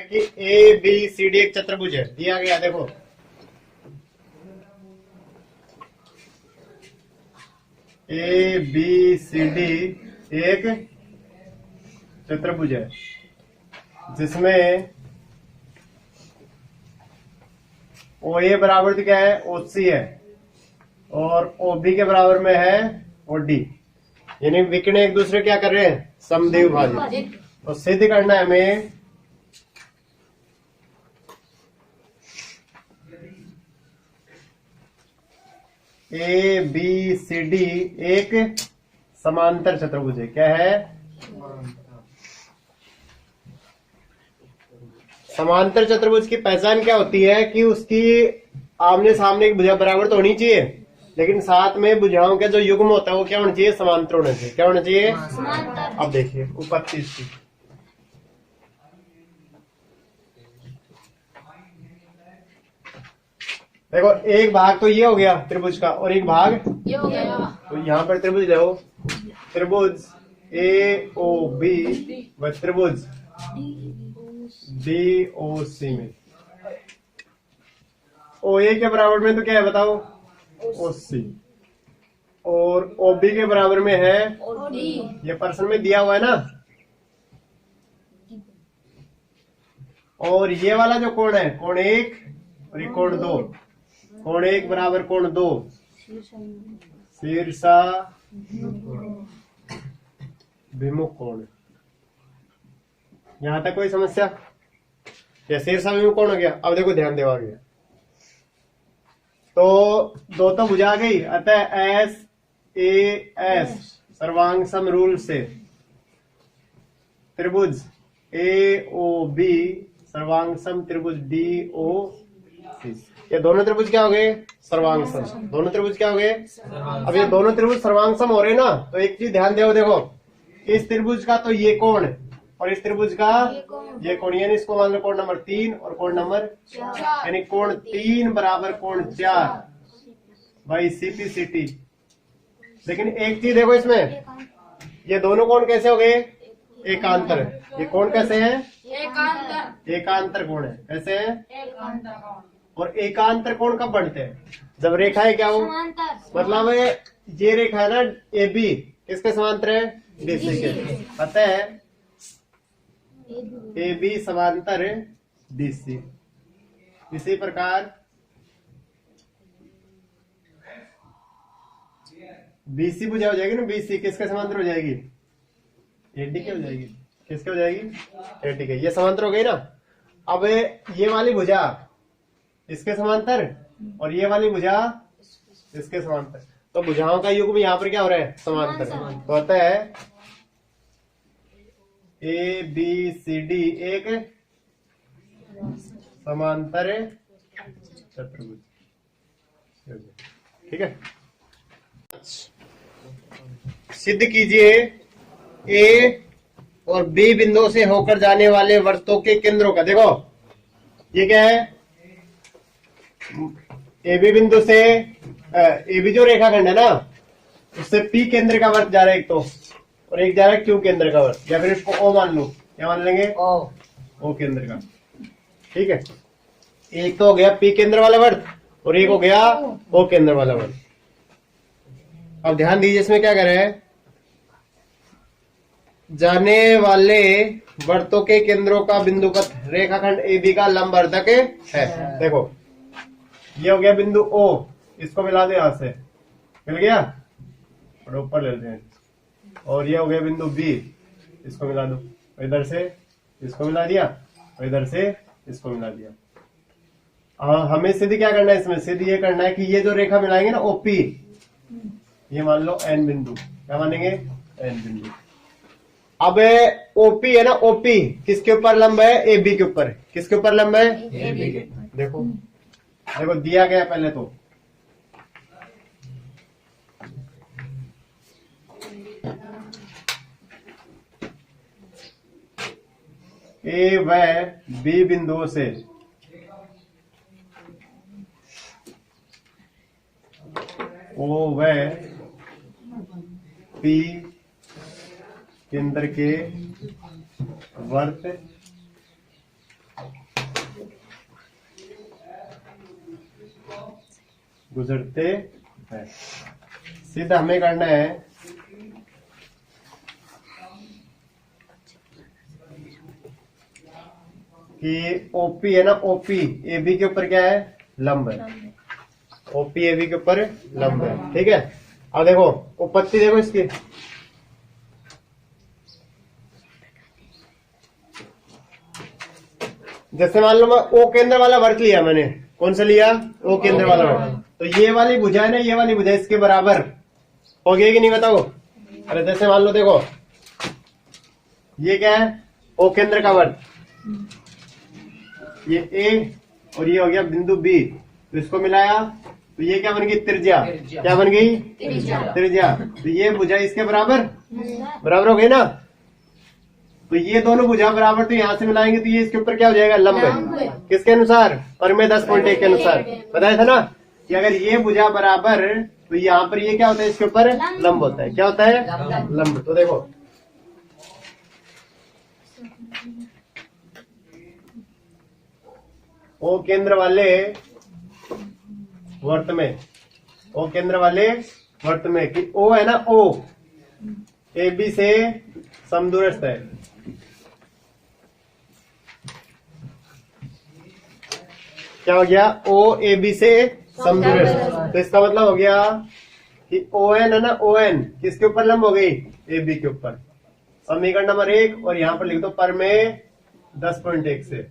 कि A B C D एक चतुर्भुज है, दिया गया देखो ए बी सी डी एक चतुर्भुज है जिसमें ओ ए बराबर तो क्या है ओ सी है और ओ बी के बराबर में है ओ डी, यानी विकर्ण एक दूसरे क्या कर रहे हैं समद्विभाजित। तो सिद्ध करना है हमें ए बी सी डी एक समांतर चतुर्भुज है। क्या है? समांतर चतुर्भुज की पहचान क्या होती है कि उसकी आमने सामने की भुजा बराबर तो होनी चाहिए, लेकिन साथ में भुजाओं का जो युग्म होता है वो क्या होना चाहिए? समांतर होना चाहिए। क्या होना चाहिए? अब देखिए उपपत्ति इसकी, देखो एक भाग तो ये हो गया त्रिभुज का और एक भाग ये हो गया। तो यहाँ पर त्रिभुज देखो, त्रिभुज ए ओ बी व त्रिभुज डी ओ सी में ओ ए के बराबर में तो क्या है बताओ? ओ सी, और ओ बी के बराबर में है ये प्रश्न में दिया हुआ है ना। और ये वाला जो कोण है कोण एक और ये कोण दो, कोण एक बराबर कोण दो शीर्षा विमुख कोण। यहां तक कोई समस्या? या शीर्षा विमुख कोण हो गया। अब देखो ध्यान देवा गया तो दो तो बुझा गई, अतः एस ए एस सर्वांग सम रूल से त्रिभुज ए ओ बी सर्वांग सम त्रिभुज डी ओ सी। ये दोनों त्रिभुज क्या हो गए? सर्वांग सम। दोनों त्रिभुज क्या हो गए? अब ये दोनों त्रिभुज सर्वांग सम हो रहे ना, तो एक चीज ध्यान दो, देखो इस त्रिभुज का तो ये कोण और इस त्रिभुज का ये कोण, यानी इसको मान लो कोण नंबर 3 और कोण नंबर 4, यानी कोण 3 बराबर कोण 4 बाई सीपी सीटी। लेकिन एक चीज देखो इसमें, ये दोनों कोण कैसे हो गए? एकांतर। ये कोण कैसे है? एकांतर कोण है। कैसे है? और एकांतर कोण कब बनते हैं? जब रेखाएं क्या हो, मतलब ये रेखा है ना ए बी, किसके समांतर है? डीसी के। अतः ए बी समांतर डीसी। इसी प्रकार बीसी भुजा हो जाएगी ना, बीसी किसके समांतर हो जाएगी? एडी के हो जाएगी। किसके हो जाएगी? एडी के। ये समांतर हो गई ना। अब ये वाली भुजा इसके समांतर और ये वाली भुजा इसके समांतर, तो भुजाओं का युग्म यहाँ पर क्या हो रहा है? समांतर। तो होता है ए बी सी डी एक समांतर चतुर्भुज। ठीक है, सिद्ध कीजिए ए और बी बिंदु से होकर जाने वाले वृत्तों के केंद्रों का। देखो ये क्या है? ए बी बिंदु से ए बी जो रेखाखंड है ना, उससे पी केंद्र का वृत्त जा रहा है एक तो, और एक जा रहा है क्यू केंद्र का वृत्त, या फिर इसको ओ मान लो। क्या मान लेंगे? ओ केंद्र का। ठीक है, एक तो हो गया पी केंद्र वाला वृत्त और एक हो गया ओ केंद्र वाला वृत्त। अब ध्यान दीजिए इसमें क्या कर रहे हैं? जाने वाले वृत्तों के केंद्रों का बिंदुगत रेखाखंड ए बी का लंबवर्धक है। देखो ये हो गया बिंदु ओ, इसको मिला दे यहां से, मिल गया और ऊपर ले लेते हैं। और ये हो गया बिंदु बी, इसको मिला दो, इधर से इसको मिला दिया और इधर से इसको मिला दिया। हमें सिद्ध क्या करना है इसमें? सिद्ध ये करना है कि ये जो रेखा मिलाएंगे ना ओपी, ये मान लो एन बिंदु। क्या मानेंगे? एन बिंदु। अब ओपी है ना, ओपी किसके ऊपर लंब है? ए बी के ऊपर। किसके ऊपर लंब है? ए बी के। देखो देखो दिया गया पहले तो ए व बी बिंदुओं से ओ व पी केंद्र के वर्त गुजरते हैं। सीधा हमें करना है कि ओपी है ना, ओपी एबी के ऊपर क्या है, लंब है। ओपी एबी के ऊपर लंब है, ठीक है। अब देखो उपपत्ति देखो इसकी, जैसे मान लो मैं ओ केंद्र वाला वर्त लिया मैंने, कौन सा लिया, ओ केंद्र वाला वर्त, तो ये वाली भुजा है ना, ये वाली भुजा इसके बराबर हो गया कि नहीं बताओ। अरे जैसे मान लो देखो ये क्या है, ओ केंद्र का वर्त, ये ए और ये हो गया बिंदु बी, तो इसको मिलाया तो ये क्या बन गई, त्रिज्या। क्या बन गई, त्रिज्या। तो ये भुजा इसके बराबर बराबर हो गई ना। तो ये दोनों भुजा बराबर, तो यहाँ से मिलाएंगे तो ये इसके ऊपर क्या हो जाएगा, लंब है। किसके अनुसार, परमेय 10.1 के अनुसार बताया था ना कि अगर ये भुजा बराबर तो यहाँ पर ये क्या होता है, इसके ऊपर लंब होता है। क्या होता है, लंब। तो देखो ओ केंद्र वाले वर्त में, ओ केंद्र वाले वर्त में कि ओ है ना, ओ ए बी से समदूरस्थ है। क्या हो गया, ओ ए बी से समदूरस्थ। तो इसका मतलब हो गया कि ओ एन है ना, ओ एन किसके ऊपर लंब हो गई, ए बी के ऊपर। समीकरण नंबर 1 और यहाँ पर लिख दो परमेय 10.1 से।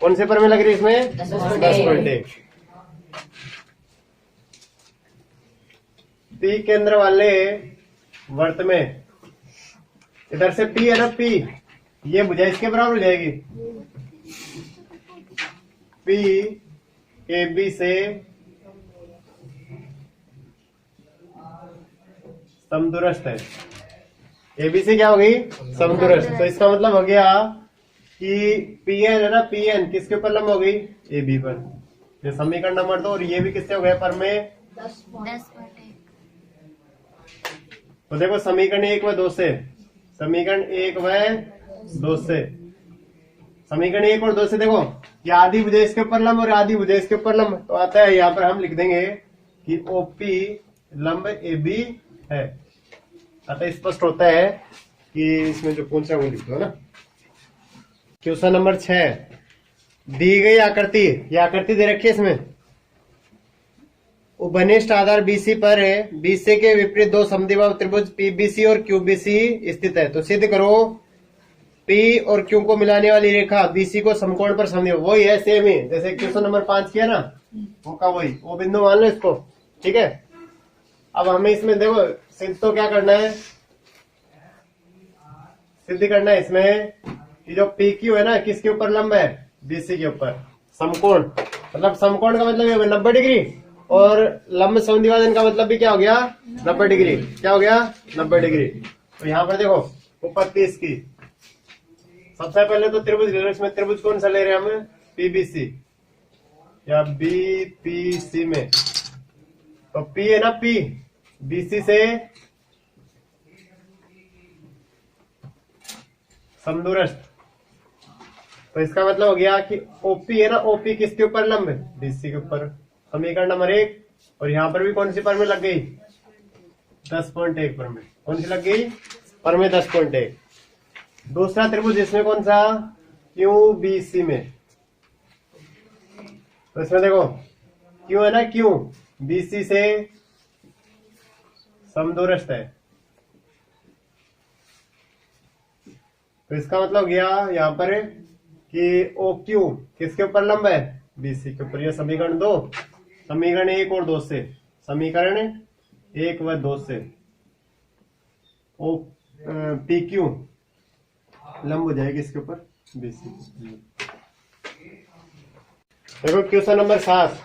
कौन से परमेय लग रही है इसमें, 10.1। पी केंद्र वाले वर्त में, इधर से पी है ना, पी ये भुजा इसके बराबर हो जाएगी, पी ए बी से समदूरस्थ है। ए बी से क्या हो गई, समदूरस्थ। तो इसका मतलब हो गया कि पी एन है ना, पी एन किसके ऊपर लंब हो गई, ए बी पर। ये समीकरण नंबर 2 और ये भी किससे हो गया, परमेय 10.1। तो देखो समीकरण 1 व 2 से, समीकरण 1 व 2 से, समीकरण 1 और 2 से देखो ये आधी भुजा इसके ऊपर लंब और आधी भुजा इसके ऊपर लंब, तो आता है यहाँ पर हम लिख देंगे कि ओपी लंब ए बी है। अतः स्पष्ट होता है कि इसमें जो पूछा वो लिख दो ना। क्वेश्चन नंबर 6, दी गई आकृति, ये आकृति दे रखी है इसमें, उपनिष्ठ आधार बीसी पर है, बीसी के विपरीत दो समद्विबाहु त्रिभुज पीबीसी और क्यूबीसी स्थित है। तो सिद्ध करो पी और क्यू को मिलाने वाली रेखा बीसी को समकोण पर समद्विबाहु। वही है सेम ही जैसे क्वेश्चन नंबर 5 किया ना, वो का वही, वो बिंदु मान लो इसको, ठीक है। अब हमें इसमें देखो सिद्ध तो क्या करना है, सिद्ध करना है इसमें कि जो पी क्यू है ना किसके ऊपर लंब है, बीसी के ऊपर समकोण। मतलब समकोण का मतलब ये 90 डिग्री और लंब समद्विभाजन का मतलब भी क्या हो गया, 90 डिग्री। क्या हो गया, 90 डिग्री। तो यहाँ पर देखो उपपत्ति इसकी, सबसे पहले तो त्रिभुज ले लो। इसमें त्रिभुज कौन सा ले रहे हैं हम, पीबीसी या बीपीसी में। तो पी है ना, पी बीसी से समदूरस्थ। तो इसका मतलब हो गया कि ओपी है ना, ओपी किसके ऊपर लंब है, बीसी के ऊपर। समीकरण नंबर 1 और यहाँ पर भी कौन सी परमेय लग गई, 10.1 परमेय। कौन सी लग गई, परमेय 10.1। दूसरा त्रिभुज इसमें कौन सा, क्यू बीसी में। तो इसमें देखो क्यू है ना, क्यू बीसी से समदूरस्थ है। तो इसका मतलब गया यहाँ पर कि ओ क्यू किसके ऊपर लंब है, बीसी के ऊपर। यह समीकरण 2, समीकरण 1 और 2 से, समीकरण 1 व 2 से ओ पी क्यू लंब हो जाएगी इसके ऊपर, बीसी। देखो क्वेश्चन नंबर 7,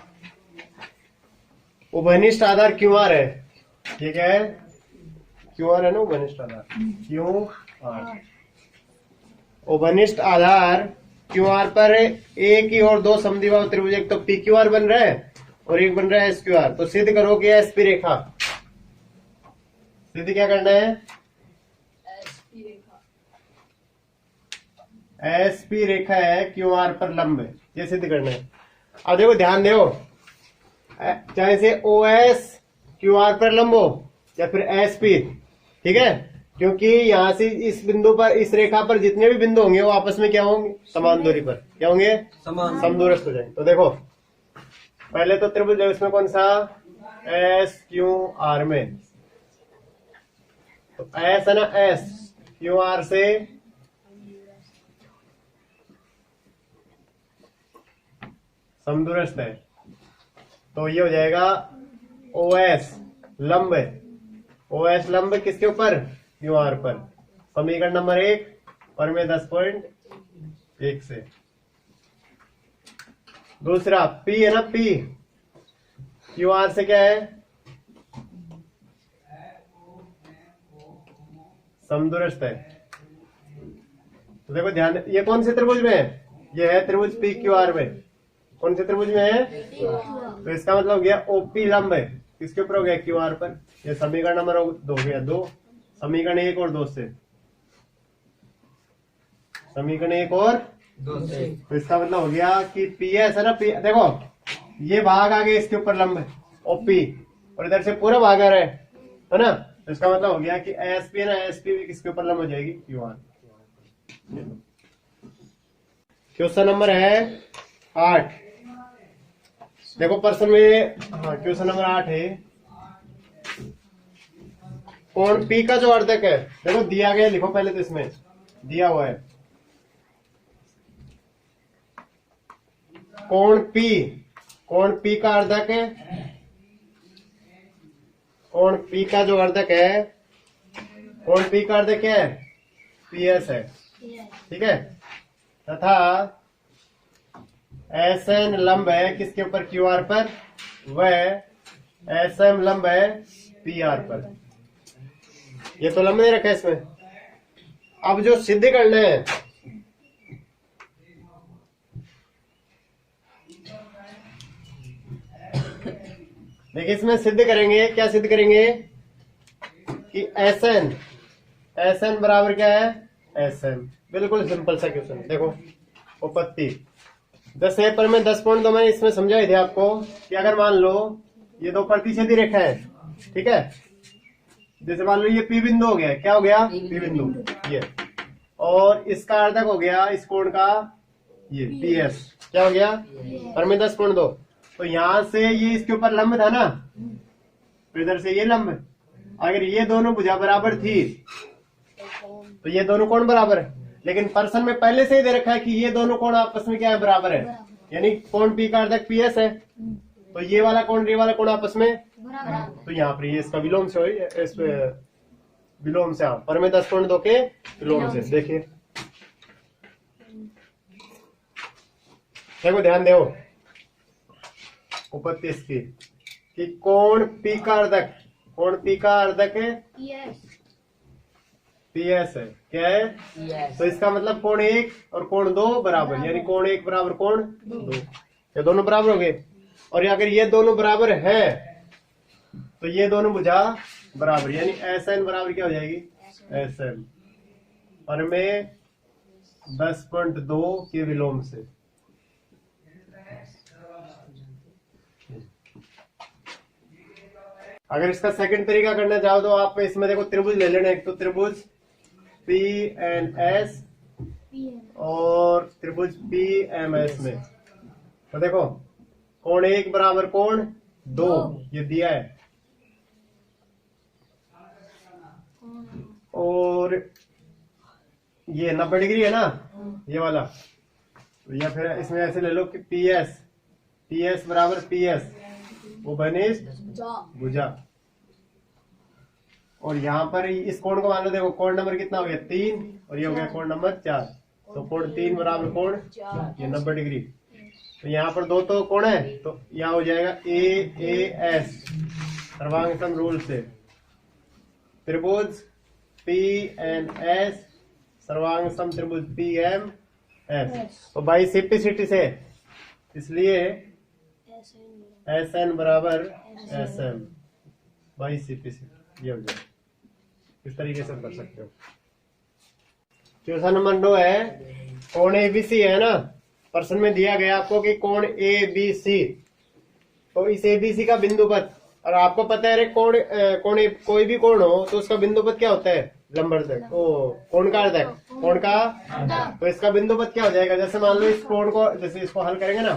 उभयनिष्ठ आधार क्यू आर है। ये क्या है, क्यू आर है ना, उभयनिष्ठ आधार क्यू आर। उभयनिष्ठ आधार क्यू आर पर एक ही और दो समद्विबाहु त्रिभुज, एक तो पी क्यू आर बन रहा है और एक बन रहा है एस क्यू आर। तो सिद्ध करो कि एसपी रेखा, सिद्ध क्या करना है, एसपी रेखा है क्यू आर पर लंब है, ये सिद्ध करना है। अब देखो ध्यान दो चाहे से OS QR पर लंब हो या फिर SP, ठीक है, क्योंकि यहां से इस बिंदु पर, इस रेखा पर जितने भी बिंदु होंगे वो आपस में क्या होंगे, समान दूरी पर क्या होंगे, समदूरस्थ हो जाएंगे। तो देखो पहले तो त्रिभुज है उसमें कौन सा, SQR में, तो S है ना, SQR से समदूरस्थ है, तो ये हो जाएगा OS लंब है, OS लंब किसके ऊपर, QR पर। समीकरण नंबर 1 पर में 10.1 से। दूसरा P है ना, P QR से क्या है, समदूरस्थ है। तो देखो ध्यान, ये कौन से त्रिभुज में है, ये है त्रिभुज PQR में। कौन से त्रिभुज में है, तो इसका मतलब हो गया OP लंब है, किसके ऊपर हो गया, QR पर। ये समीकरण नंबर 2 हो गया, 2 समीकरण 1 और 2 से, समीकरण 1 और 2 से। तो इसका मतलब हो गया कि PS है ना, देखो ये भाग आ गया इसके ऊपर लंब है OP, और इधर से पूरा भाग आ रहा है ना, तो इसका मतलब हो गया कि SP है ना, SP भी किसके ऊपर लंब हो जाएगी, QR। क्वेश्चन नंबर है 8। देखो प्रश्न में, हाँ क्वेश्चन नंबर 8 है, कोण P का जो अर्धक है, देखो दिया गया, लिखो पहले तो इसमें दिया हुआ है कोण P का अर्धक है, कोण P का जो अर्धक है, कोण P का अर्धक क्या है, PS है, ठीक है, तथा SN लंब है किसके ऊपर, QR पर, वह SM लंब है PR पर। ये तो लंब नहीं रखा है इसमें। अब जो सिद्ध करना है, देखिए इसमें सिद्ध करेंगे, क्या सिद्ध करेंगे कि SN बराबर क्या है, SM। बिल्कुल सिंपल सा क्वेश्चन। देखो उपपत्ति 10 पर में 10.2 मैंने इसमें समझाई थी आपको कि अगर मान लो ये दो प्रतिच्छेदी रेखा है, ठीक है, जैसे मान लो ये P बिंदु हो गया, क्या हो गया, P बिंदु ये, और इसका अर्धक हो गया इस कोण का ये PS, क्या हो गया, पर में 10.2। तो यहां से ये इसके ऊपर लंब था ना, तो इधर से ये लंब, अगर ये दोनों भुजा बराबर थी तो ये दोनों कोण बराबर है, लेकिन प्रश्न में पहले से ही दे रखा है कि ये दोनों कोण आपस में क्या है, बराबर है, यानी कोण P का अर्धक PS है, तो ये वाला कोण ये वाला कोण आपस में, तो यहाँ पर ये इसका विलोम से, इस विलोम से, पर में 10.2 के विलोम से। देखिए देखो ध्यान दो उपपत्ति इसकी कि कोण P का अर्धक, कोण P का अर्धक है PS है, क्या है, तो इसका मतलब कोण 1 और कोण 2 बराबर, यानी कोण 1 बराबर कोण 2, ये दोनों बराबर हो गए। और अगर ये दोनों बराबर है तो ये दोनों भुजा बराबर, यानी SN बराबर क्या हो जाएगी, SM, पर में 10.2 के विलोम से। अगर इसका सेकंड तरीका करना चाहो तो आप इसमें देखो त्रिभुज ले लेना, एक तो त्रिभुज PNS और त्रिभुज PMS में। तो देखो कोण 1 बराबर कोण 2 ये दिया है, और ये 90 डिग्री है ना ये वाला, या फिर इसमें ऐसे ले लो कि PS बराबर PS वो बनिष्ठ भुजा, और यहाँ पर इस कोण को मान लो, देखो कोण नंबर कितना हो गया 3, और ये हो गया कोण नंबर 4, तो कोण 3 बराबर कोण ये 90 डिग्री। तो यहाँ पर दो तो कोण है, तो यहाँ हो जाएगा AAS सर्वांग रूल से, त्रिभुज PNS सर्वांग सम त्रिभुज PMS, तो बाई सिंप्लिसिटी से, इसलिए SN बराबर SM बाई सिंप्लिसिटी, ये हो जाए। इस तरीके से कर सकते हो। क्वेश्चन नंबर 9 है, कोण ABC है ना, प्रश्न में दिया गया आपको कि कोण ABC तो इस एबीसी का बिंदुपथ, और आपको पता है कोण कोई भी कोण हो तो उसका बिंदुपथ क्या होता है, लंबवर्धक, ओ कोण का अर्धक, कोण का, तो इसका बिंदुपथ क्या हो जाएगा, जैसे मान लो इस कोण को, जैसे इसको हल करेंगे ना,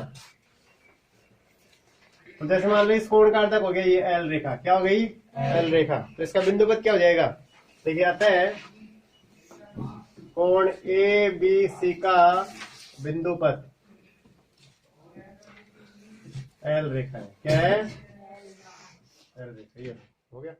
तो जैसे मान लो इस कोण का अर्धक हो गया ये एल रेखा, क्या हो गई, एल रेखा, तो इसका बिंदुपथ क्या हो जाएगा, देखिए आता है कोण ए बी सी का बिंदुपथ एल रेखा है, क्या है, एल रेखा, ये हो गया।